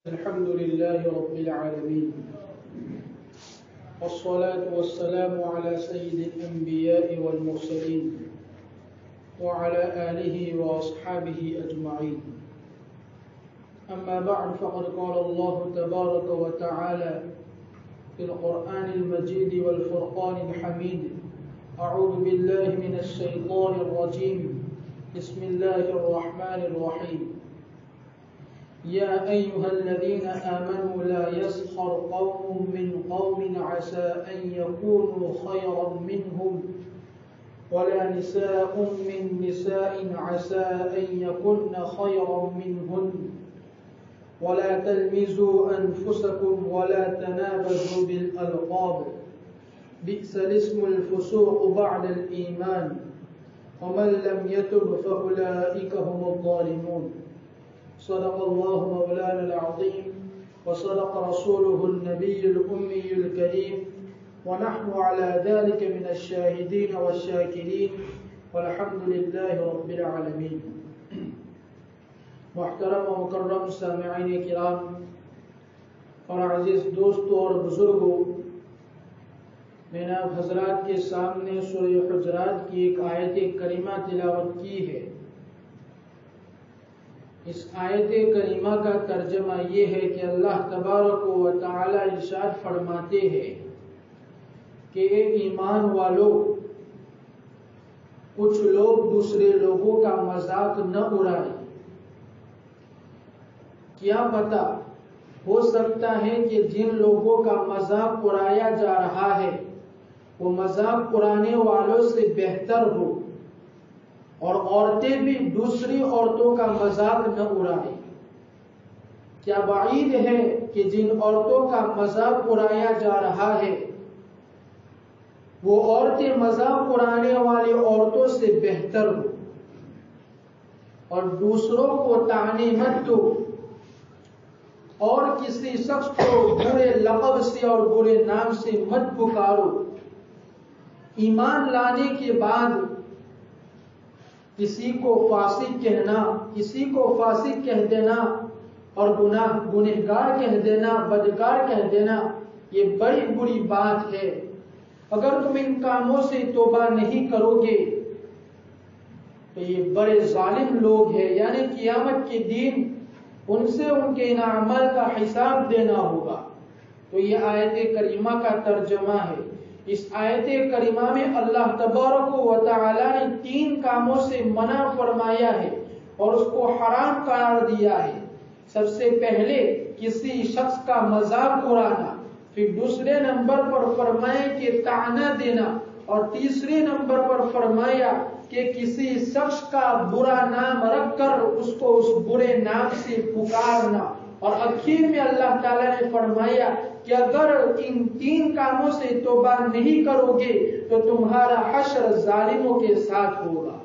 الحمد لله رب العالمين والصلاة والسلام على سيد الأنبياء والمرسلين وعلى آله وأصحابه أجمعين. أما بعد فقد قال الله تبارك وتعالى في القرآن المجيد والفرقان الحميد: أعوذ بالله من الشيطان الرجيم، بسم الله الرحمن الرحيم. يا أيها الذين آمنوا لا يسخر قوم من قوم عسى أن يكونوا خيرا منهم ولا نساء من نساء عسى أن يكن خيرا منهن ولا تلمزوا أنفسكم ولا تنابزوا بالألقاب بئس الاسم الفسوق بعد الإيمان ومن لم يتب فأولئك هم الظالمون. صدق الله مولانا العظيم وصدق رسوله النبي الأمي الكريم ونحن على ذلك من الشاهدين والشاكرين والحمد لله رب العالمين. محترم و مکرم سامعین کرام اور عزیز دوستوں اور بزرگوں، میں نے آپ حضرات کے سامنے سورہ حجرات کی ایک آیت کریمہ تلاوت کی ہے. اس آیت کریمہ کا ترجمہ یہ ہے کہ اللہ تبارک و تعالی ارشاد فرماتے ہیں کہ اے ایمان والو، کچھ لوگ دوسرے لوگوں کا مذاق نہ اڑائیں. کیا پتا، ہو سکتا ہے کہ جن لوگوں کا مذاق اڑایا جا رہا ہے وہ مذاق اڑانے والوں سے بہتر ہو، اور عورتیں بھی دوسری عورتوں کا مذاق نہ اڑائیں. کیا بعید ہے کہ جن عورتوں کا مذاق اڑایا جا رہا ہے وہ عورتیں مذاق اڑانے والی عورتوں سے بہتر ہو، اور دوسروں کو طعنے مت دو اور کسی شخص کو برے لقب سے اور برے نام سے مت پکارو. ایمان لانے کے بعد کسی کو فاسق کہنا، کسی کو فاسق کہہ دینا اور گنہگار کہہ دینا، بدکار کہہ دینا، یہ بڑی بری بات ہے. اگر تم ان کاموں سے توبہ نہیں کرو گے تو یہ بڑے ظالم لوگ ہیں، یعنی قیامت کے دن ان سے ان کے ان اعمال کا حساب دینا ہوگا. تو یہ آیت کریمہ کا ترجمہ ہے. اس آیت کریمہ میں اللہ تبارک و تعالی نے 3 کاموں سے منع فرمایا ہے اور اس کو حرام قرار دیا ہے. سب سے پہلے کسی شخص کا مذاق اڑانا، پھر دوسرے نمبر پر فرمایا کہ طعنہ دینا، اور تیسرے نمبر پر فرمایا کہ کسی شخص کا برا نام رکھ کر اس کو اس برے نام سے پکارنا، اور آخر میں اللہ تعالیٰ نے فرمایا کہ اگر ان 3 کاموں سے توبہ نہیں کرو گے تو تمہارا حشر ظالموں کے ساتھ ہوگا.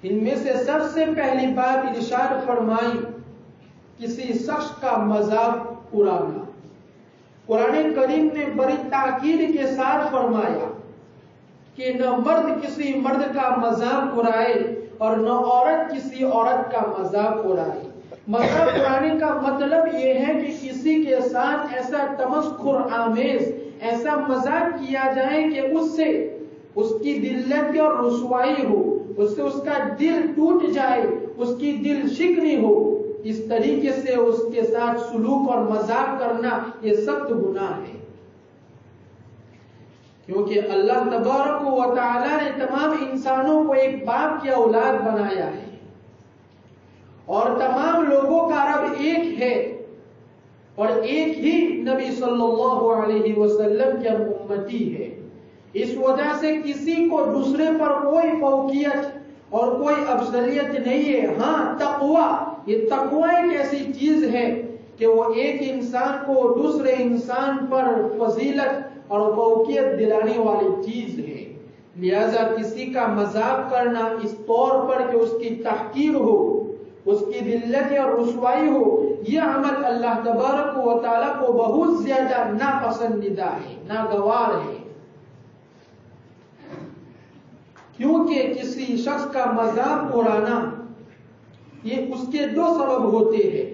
ان میں سے سب سے پہلی بات ارشاد فرمائی کسی شخص کا مذاق اڑانا. قرآن کریم نے بڑی تاکید کے ساتھ فرمایا کہ نہ مرد کسی مرد کا مذاق اڑائے اور نہ عورت کسی عورت کا مذاق اڑائے. مذاق اڑانے کا مطلب یہ ہے کہ کسی کے ساتھ ایسا تمسخر آمیز ایسا مذاق کیا جائے کہ اس سے اس کی ذلت اور رسوائی ہو، اس سے اس کا دل ٹوٹ جائے، اس کی دل شکنی ہو. اس طریقے سے اس کے ساتھ سلوک اور مذاق کرنا یہ سخت گناہ ہے، کیونکہ اللہ تبارک و تعالی نے تمام انسانوں کو ایک باپ کی اولاد بنایا ہے اور تمام لوگوں کا رب ایک ہے اور ایک ہی نبی صلی اللہ علیہ وسلم کے امتی ہے. اس وجہ سے کسی کو دوسرے پر کوئی فوقیت اور کوئی افضلیت نہیں ہے. ہاں، تقوی، یہ تقوی ایک ایسی چیز ہے کہ وہ ایک انسان کو دوسرے انسان پر فضیلت اور فوقیت دلانے والی چیز ہے. لہذا کسی کا مذاق کرنا اس طور پر کہ اس کی تحقیر ہو، اس کی ذلت اور رسوائی ہو، یہ عمل اللہ تبارک و تعالی کو بہت زیادہ ناپسندیدہ ہے، ناگوار ہے. کیونکہ کسی شخص کا مذاق اڑانا یہ اس کے 2 سبب ہوتے ہیں.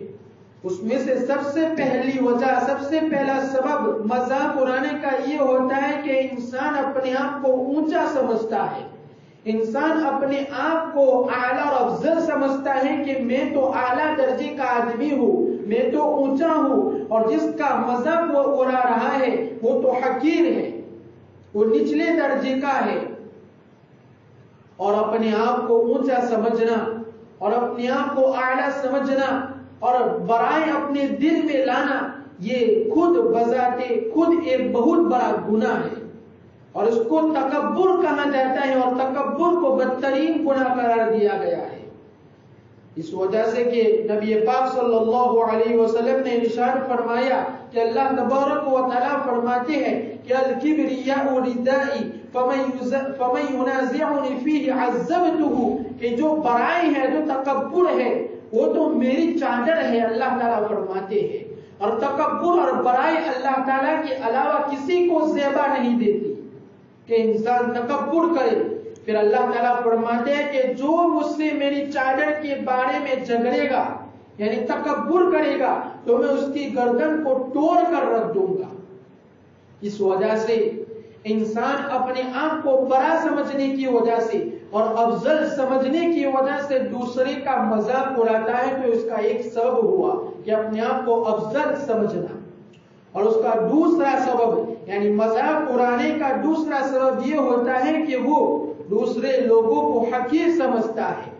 اس میں سے سب سے پہلی وجہ، سب سے پہلا سبب مذاق اڑانے کا یہ ہوتا ہے کہ انسان اپنے آپ کو اونچا سمجھتا ہے، انسان اپنے آپ کو اعلیٰ اور افضل سمجھتا ہے کہ میں تو اعلیٰ درجے کا آدمی ہوں، میں تو اونچا ہوں، اور جس کا مذاق وہ اڑا رہا ہے وہ تو حقیر ہے، وہ نچلے درجے کا ہے۔ اور اپنے آپ کو اونچا سمجھنا اور اپنے آپ کو اعلیٰ سمجھنا اور برائے اپنے دل میں لانا، یہ خود بذات خود ایک بہت بڑا گناہ ہے، اور اس کو تکبر کہا جاتا ہے، اور تکبر کو بدترین گناہ قرار دیا گیا ہے۔ اس وجہ سے کہ نبی پاک صلی اللہ علیہ وسلم نے ارشاد فرمایا کہ اللہ تبارک و تعالیٰ فرماتے ہیں کہ الکبریاء ردائی فمن ینازعنی فیہ عذبتہ، کہ جو بڑائی ہے، جو تکبر ہے، وہ تو میری چادر ہے، اللہ تعالیٰ فرماتے ہیں۔ اور تکبر اور بڑائی اللہ تعالیٰ کے علاوہ کسی کو زیبا نہیں دیتی کہ انسان تکبر کرے۔ پھر اللہ تعالیٰ فرماتے ہیں کہ جو مجھ سے میری چادر کے بارے میں جھگڑے گا، یعنی تکبر کرے گا، تو میں اس کی گردن کو توڑ کر رکھ دوں گا۔ اس وجہ سے انسان اپنے آپ کو بڑا سمجھنے کی وجہ سے اور افضل سمجھنے کی وجہ سے دوسرے کا مذاق اڑاتا ہے، تو اس کا ایک سبب ہوا کہ اپنے آپ کو افضل سمجھنا، اور اس کا دوسرا سبب یعنی مذاق اڑانے کا دوسرا سبب یہ ہوتا ہے کہ وہ دوسرے لوگوں کو حقیر سمجھتا ہے،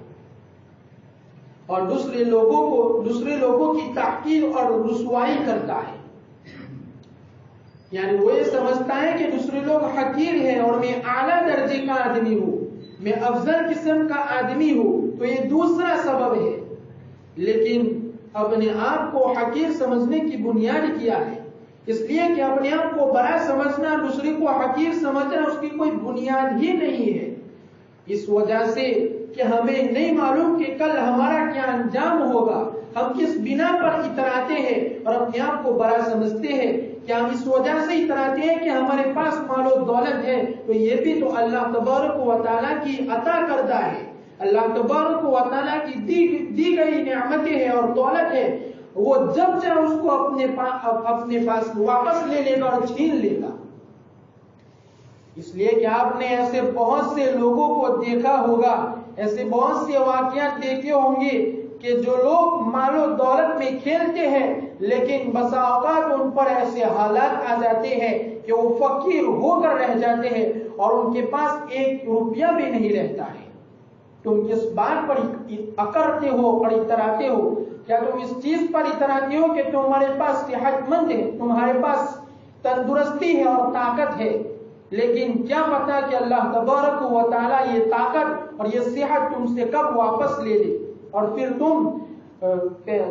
اور دوسرے لوگوں کی تحقیر اور رسوائی کرتا ہے۔ یعنی وہ یہ سمجھتا ہے کہ دوسرے لوگ حقیر ہیں اور میں اعلیٰ درجے کا آدمی ہوں، میں افضل قسم کا آدمی ہوں، تو یہ دوسرا سبب ہے۔ لیکن اپنے آپ کو حقیر سمجھنے کی بنیاد کیا ہے؟ اس لیے کہ اپنے آپ کو بڑا سمجھنا، دوسرے کو حقیر سمجھنا، اس کی کوئی بنیاد ہی نہیں ہے۔ اس وجہ سے کہ ہمیں نہیں معلوم کہ کل ہمارا کیا انجام ہوگا، ہم کس بنا پر اتراتے ہیں اور اپنے آپ کو بڑا سمجھتے ہیں۔ کیا ہم اس وجہ سے اتراتے ہیں کہ ہمارے پاس مال و دولت ہے؟ تو یہ بھی تو اللہ تبارک و تعالیٰ کی عطا کردہ ہے، اللہ تبارک و تعالیٰ کی دی گئی نعمتیں ہیں اور دولت ہے، وہ جب چاہے اس کو اپنے پاس واپس لے لے گا اور چھین لے گا۔ اس لیے کہ آپ نے ایسے بہت سے لوگوں کو دیکھا ہوگا، ایسے بہت سے واقعات دیکھے ہوں گے کہ جو لوگ مال و دولت میں کھیلتے ہیں، لیکن بسا اوقات ان پر ایسے حالات آ جاتے ہیں کہ وہ فقیر ہو کر رہ جاتے ہیں اور ان کے پاس ایک روپیہ بھی نہیں رہتا ہے۔ تم کس بات پر اکڑتے ہو اور اتراتے ہو؟ کیا تم اس چیز پر اتراتے ہو کہ تمہارے پاس صحت مند ہے، تمہارے پاس تندرستی ہے اور طاقت ہے، لیکن کیا پتا کہ اللہ تبارک و تعالیٰ یہ طاقت اور یہ صحت تم سے کب واپس لے لے، اور پھر تم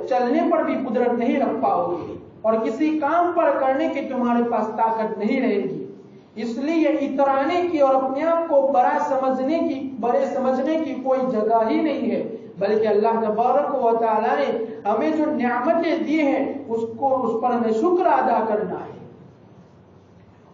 چلنے پر بھی قدرت نہیں رکھ پاؤ گے اور کسی کام پر کرنے کی تمہارے پاس طاقت نہیں رہے گی۔ اس لیے اترانے کی اور اپنے آپ کو بڑے سمجھنے کی کوئی جگہ ہی نہیں ہے، بلکہ اللہ تبارک و تعالیٰ نے ہمیں جو نعمتیں دی ہیں اس پر ہمیں شکر ادا کرنا ہے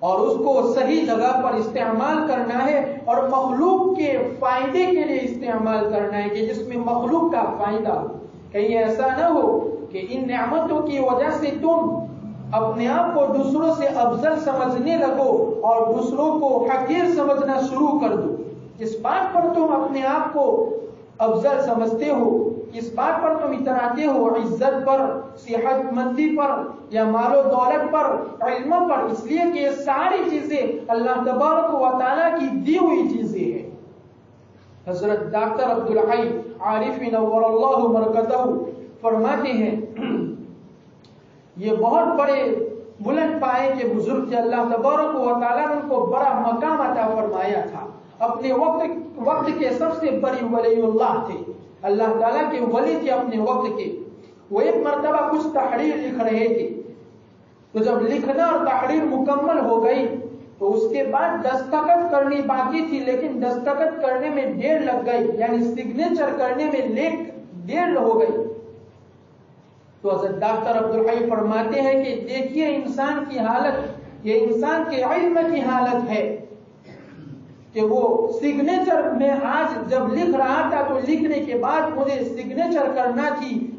اور اس کو صحیح جگہ پر استعمال کرنا ہے اور مخلوق کے فائدے کے لیے استعمال کرنا ہے کہ جس میں مخلوق کا فائدہ ہو۔ کہیں ایسا نہ ہو کہ ان نعمتوں کی وجہ سے تم اپنے آپ کو دوسروں سے افضل سمجھنے لگو اور دوسروں کو حقیر سمجھنا شروع کر دو۔ اس بات پر تم اپنے آپ کو افضل سمجھتے ہو، اس بات پر تم اتراتے ہو، عزت پر، صحت مندی پر یا مال و دولت پر، علم پر، اس لیے کہ یہ ساری چیزیں اللہ تبارک و تعالیٰ کی دی ہوئی چیزیں ہیں۔ حضرت ڈاکٹر عبدالحی عارف نور اللہ مرکزہ فرماتے ہیں، یہ بہت بڑے بلند پائے کے بزرگ تھے، اللہ تبارک و تعالیٰ نے ان کو بڑا مقام عطا فرمایا تھا، اپنے وقت کے سب سے بڑی ولی اللہ تھے، اللہ تعالیٰ کے ولی تھے اپنے وقت کے۔ وہ ایک مرتبہ کچھ تحریر لکھ رہے تھے، تو جب لکھنا اور تحریر مکمل ہو گئی تو اس کے بعد دستخط کرنی باقی تھی، لیکن دستخط کرنے میں دیر لگ گئی، یعنی سگنیچر کرنے میں دیر ہو گئی۔ تو حضرت ڈاکٹر عبدالحی فرماتے ہیں کہ دیکھیے انسان کی حالت، یہ انسان کے علم کی حالت ہے کہ وہ سگنیچر میں آج جب لکھ رہا تھا تو لکھنے کے بعد مجھے سگنیچر کرنا تھی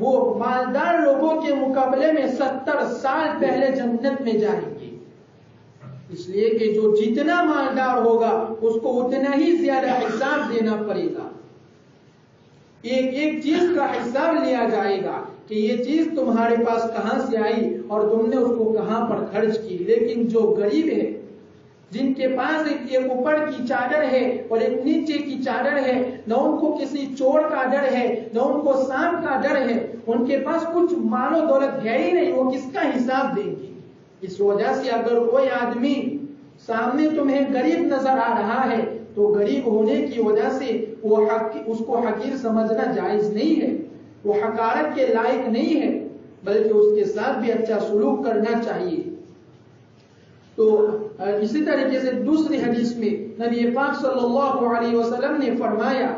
وہ مالدار لوگوں کے مقابلے میں 70 سال پہلے جنت میں جائیں گے، اس لیے کہ جو جتنا مالدار ہوگا اس کو اتنا ہی زیادہ حساب دینا پڑے گا، ایک ایک چیز کا حساب لیا جائے گا کہ یہ چیز تمہارے پاس کہاں سے آئی اور تم نے اس کو کہاں پر خرچ کی۔ لیکن جو غریب ہے، جن کے پاس ایک اوپر کی چادر ہے اور ایک نیچے کی چادر ہے، نہ ان کو کسی چور کا ڈر ہے، نہ ان کو سانپ کا ڈر ہے، ان کے پاس کچھ مال و دولت ہے ہی نہیں، وہ کس کا حساب دیں گے؟ اس وجہ سے اگر کوئی آدمی سامنے تمہیں غریب نظر آ رہا ہے تو غریب ہونے کی وجہ سے اس کو حقیر سمجھنا جائز نہیں ہے، وہ حقارت کے لائق نہیں ہے، بلکہ اس کے ساتھ بھی اچھا سلوک کرنا چاہیے۔ تو اسی طریقے سے دوسری حدیث میں نبی پاک صلی اللہ علیہ وسلم نے فرمایا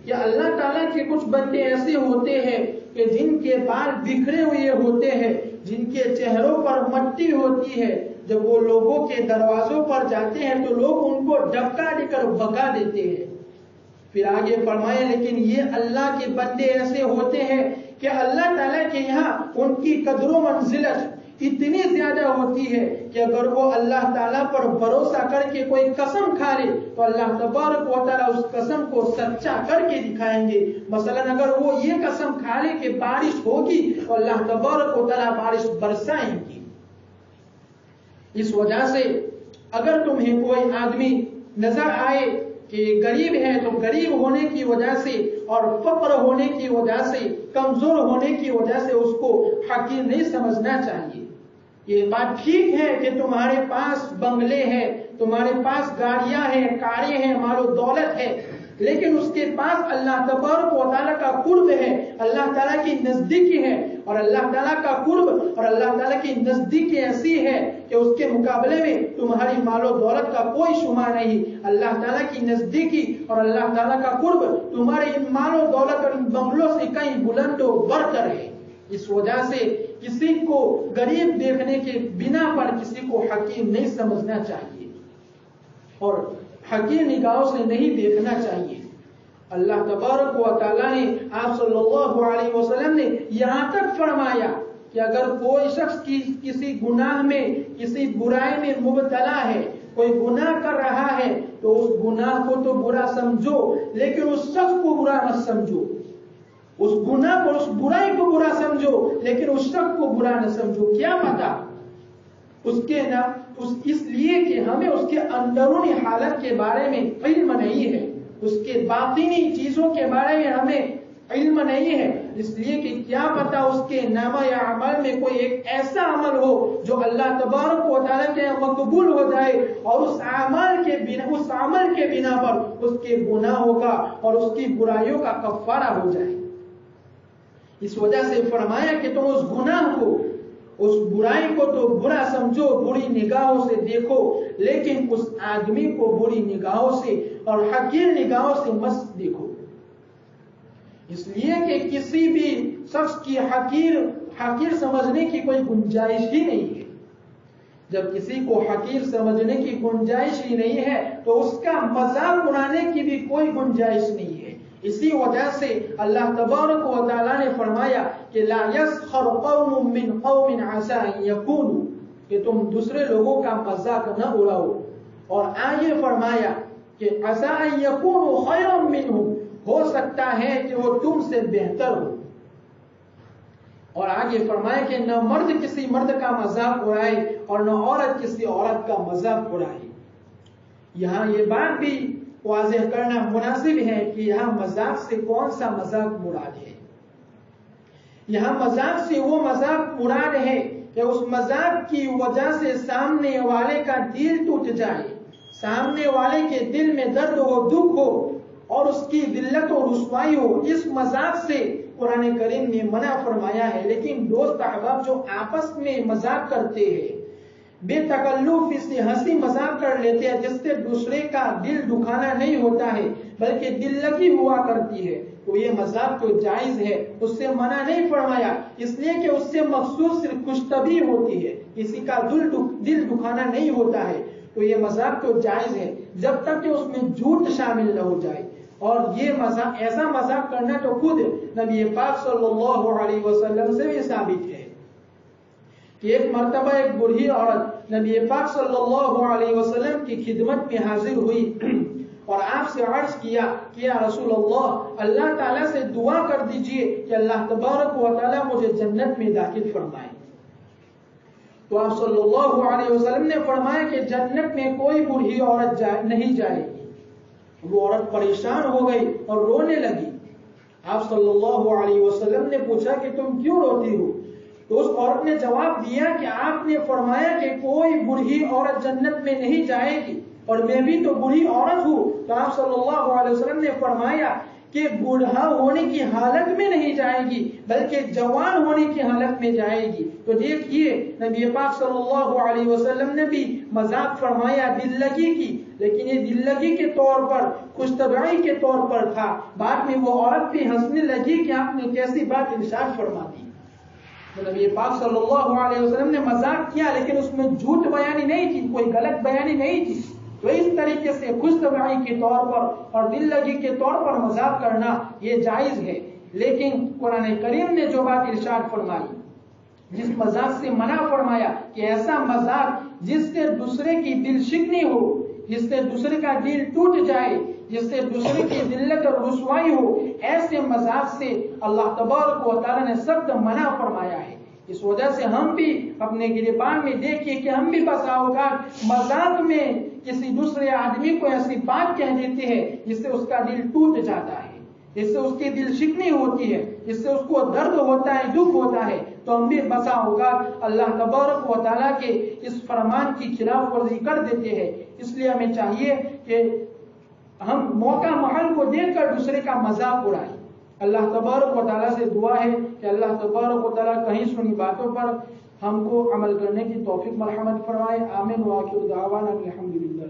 کہ اللہ تعالیٰ کے کچھ بندے ایسے ہوتے ہیں کہ جن کے بال بکھرے ہوئے ہوتے ہیں، جن کے چہروں پر مٹی ہوتی ہے، جب وہ لوگوں کے دروازوں پر جاتے ہیں تو لوگ ان کو ڈھکا دے کر بھگا دیتے ہیں۔ پھر آگے فرمایا لیکن یہ اللہ کے بندے ایسے ہوتے ہیں کہ اللہ تعالیٰ کے یہاں ان کی قدر و منزلت اتنی زیادہ ہوتی ہے کہ اگر وہ اللہ تعالیٰ پر بھروسہ کر کے کوئی قسم کھا لے تو اللہ تبارک و تعالیٰ اس قسم کو سچا کر کے دکھائیں گے۔ مثلا اگر وہ یہ قسم کھا لے کہ بارش ہوگی تو اللہ تبارک و تعالیٰ بارش برسائیں گی۔ اس وجہ سے اگر تمہیں کوئی آدمی نظر آئے کہ غریب ہے تو غریب ہونے کی وجہ سے اور فقر ہونے کی وجہ سے، کمزور ہونے کی وجہ سے اس کو حقیر نہیں سمجھنا چاہیے۔ یہ بات ٹھیک ہے کہ تمہارے پاس بنگلے ہیں، تمہارے پاس گاڑیاں ہیں، کاریں ہیں، مال و دولت ہے، لیکن اس کے پاس اللہ تبارک و تعالیٰ کا قرب ہے، اللہ تعالیٰ کی نزدیکی ہے، اور اللہ تعالیٰ کا قرب اور اللہ تعالیٰ کی نزدیکی ایسی ہے کہ اس کے مقابلے میں تمہاری مال و دولت کا کوئی شمار نہیں۔ اللہ تعالیٰ کی نزدیکی اور اللہ تعالیٰ کا قرب تمہارے ان مال و دولت اور ان بنگلوں سے کہیں بلند و برتر ہے۔ اس وجہ سے کسی کو غریب دیکھنے کے بنا پر کسی کو حقیر نہیں سمجھنا چاہیے اور حقیر نگاہوں سے نہیں دیکھنا چاہیے۔ اللہ تبارک و تعالیٰ نے، آپ صلی اللہ علیہ وسلم نے یہاں تک فرمایا کہ اگر کوئی شخص کسی گناہ میں، کسی برائی میں مبتلا ہے، کوئی گناہ کر رہا ہے تو اس گناہ کو تو برا سمجھو لیکن اس شخص کو برا مت سمجھو، اس گناہ کو، اس برائی کو برا سمجھو لیکن اس شخص کو برا نہ سمجھو۔ کیا پتا اس لیے کہ ہمیں اس کے اندرونی حالت کے بارے میں علم نہیں ہے، اس کے باطنی چیزوں کے بارے میں ہمیں علم نہیں ہے، اس لیے کہ کیا پتا اس کے نامہ یا عمل میں کوئی ایک ایسا عمل ہو جو اللہ تبارک و تعالیٰ کے مقبول ہو جائے اور اس عمل کے بنا پر اس کے گناہوں کا اور اس کی برائیوں کا کفارہ ہو جائے۔ اس وجہ سے فرمایا کہ تم اس گناہ کو، اس برائی کو تو برا سمجھو، بری نگاہوں سے دیکھو، لیکن اس آدمی کو بری نگاہوں سے اور حقیر نگاہوں سے مت دیکھو، اس لیے کہ کسی بھی شخص کی حقیر سمجھنے کی کوئی گنجائش ہی نہیں ہے۔ جب کسی کو حقیر سمجھنے کی گنجائش ہی نہیں ہے تو اس کا مذاق اڑانے کی بھی کوئی گنجائش نہیں ہے۔ اسی وجہ سے اللہ تبارک و تعالیٰ نے فرمایا کہ لا يسخر قوم من قوم عسى ان يكونوا، کہ تم دوسرے لوگوں کا مذاق نہ اڑاؤ، اور آگے فرمایا کہ عسى ان يكونوا خيرا منهم، ہو سکتا ہے کہ وہ تم سے بہتر ہو، اور آگے فرمایا کہ نہ مرد کسی مرد کا مذاق اڑائے اور نہ عورت کسی عورت کا مذاق اڑائے۔ یہاں یہ بات بھی واضح کرنا مناسب ہے کہ یہاں مذاق سے کون سا مذاق مراد ہے۔ یہاں مذاق سے وہ مذاق مراد ہے کہ اس مذاق کی وجہ سے سامنے والے کا دل ٹوٹ جائے، سامنے والے کے دل میں درد ہو، دکھ ہو اور اس کی ذلت و رسوائی ہو۔ اس مذاق سے قرآن کریم نے منع فرمایا ہے۔ لیکن دوست احباب جو آپس میں مذاق کرتے ہیں، بے تکلف سے ہنسی مذاق کر لیتے ہیں، جس سے دوسرے کا دل دکھانا نہیں ہوتا ہے بلکہ دل لگی ہوا کرتی ہے، تو یہ مذاق تو جائز ہے، اس سے منع نہیں فرمایا، اس لیے کہ اس سے مخصوص صرف خوشطبعی ہوتی ہے، کسی کا دل دکھانا نہیں ہوتا ہے، تو یہ مذاق تو جائز ہے جب تک کہ اس میں جھوٹ شامل نہ ہو جائے۔ اور یہ مذاق، ایسا مذاق کرنا تو خود نبی پاک صلی اللہ علیہ وسلم سے بھی ثابت ہے کہ ایک مرتبہ ایک بوڑھی عورت نبی پاک صلی اللہ علیہ وسلم کی خدمت میں حاضر ہوئی اور آپ سے عرض کیا کہ یا رسول اللہ، اللہ تعالیٰ سے دعا کر دیجئے کہ اللہ تبارک و تعالیٰ مجھے جنت میں داخل فرمائے۔ تو آپ صلی اللہ علیہ وسلم نے فرمایا کہ جنت میں کوئی بوڑھی عورت نہیں جائے گی۔ وہ عورت پریشان ہو گئی اور رونے لگی۔ آپ صلی اللہ علیہ وسلم نے پوچھا کہ تم کیوں روتی ہو؟ تو اس عورت نے جواب دیا کہ آپ نے فرمایا کہ کوئی بوڑھی عورت جنت میں نہیں جائے گی اور میں بھی تو بوڑھی عورت ہوں۔ تو آپ صلی اللہ علیہ وسلم نے فرمایا کہ بوڑھا ہونے کی حالت میں نہیں جائے گی بلکہ جوان ہونے کی حالت میں جائے گی۔ تو دیکھیے نبی پاک صلی اللہ علیہ وسلم نے بھی مذاق فرمایا، دل لگی کی، لیکن یہ دل لگی کے طور پر، خوش طبعی کے طور پر تھا۔ بعد میں وہ عورت بھی ہنسنے لگی کہ آپ نے کیسی بات ارشاد فرما دی۔ تو نبی پاک صلی اللہ علیہ وسلم نے مذاق کیا لیکن اس میں جھوٹ بیانی نہیں تھی، کوئی غلط بیانی نہیں تھی۔ تو اس طریقے سے خوش طبعی کے طور پر اور دل لگی کے طور پر مذاق کرنا یہ جائز ہے، لیکن قرآن کریم نے جو بات ارشاد فرمائی، جس مذاق سے منع فرمایا کہ ایسا مذاق جس سے دوسرے کی دل شکنی ہو، جس سے دوسرے کا دل ٹوٹ جائے، جس سے دوسرے کی ذلت اور رسوائی ہو، ایسے مذاق سے اللہ تبارک و تعالیٰ نے سخت منع فرمایا ہے۔ اس وجہ سے ہم بھی اپنے گریبان میں دیکھیے کہ ہم بھی بسا اوقات مذاق میں کسی دوسرے آدمی کو ایسی بات کہہ دیتے ہیں جس سے اس کا دل ٹوٹ جاتا ہے، جس سے اس کی دل شکنی ہوتی ہے، جس سے اس کو درد ہوتا ہے، دکھ ہوتا ہے۔ تو ہم بھی بسا اوقات اللہ تبارک و تعالیٰ کے اس فرمان کی خلاف ورزی کر دیتے ہیں۔ اس لیے ہمیں چاہیے کہ ہم موقع محل کو دیکھ کر دوسرے کا مذاق اڑائیں۔ اللہ تبارک و تعالیٰ سے دعا ہے کہ اللہ تبارک و تعالیٰ کہیں سنی باتوں پر ہم کو عمل کرنے کی توفیق مرحمت فرمائے۔ آمین وآخر دعوانا الحمدللہ۔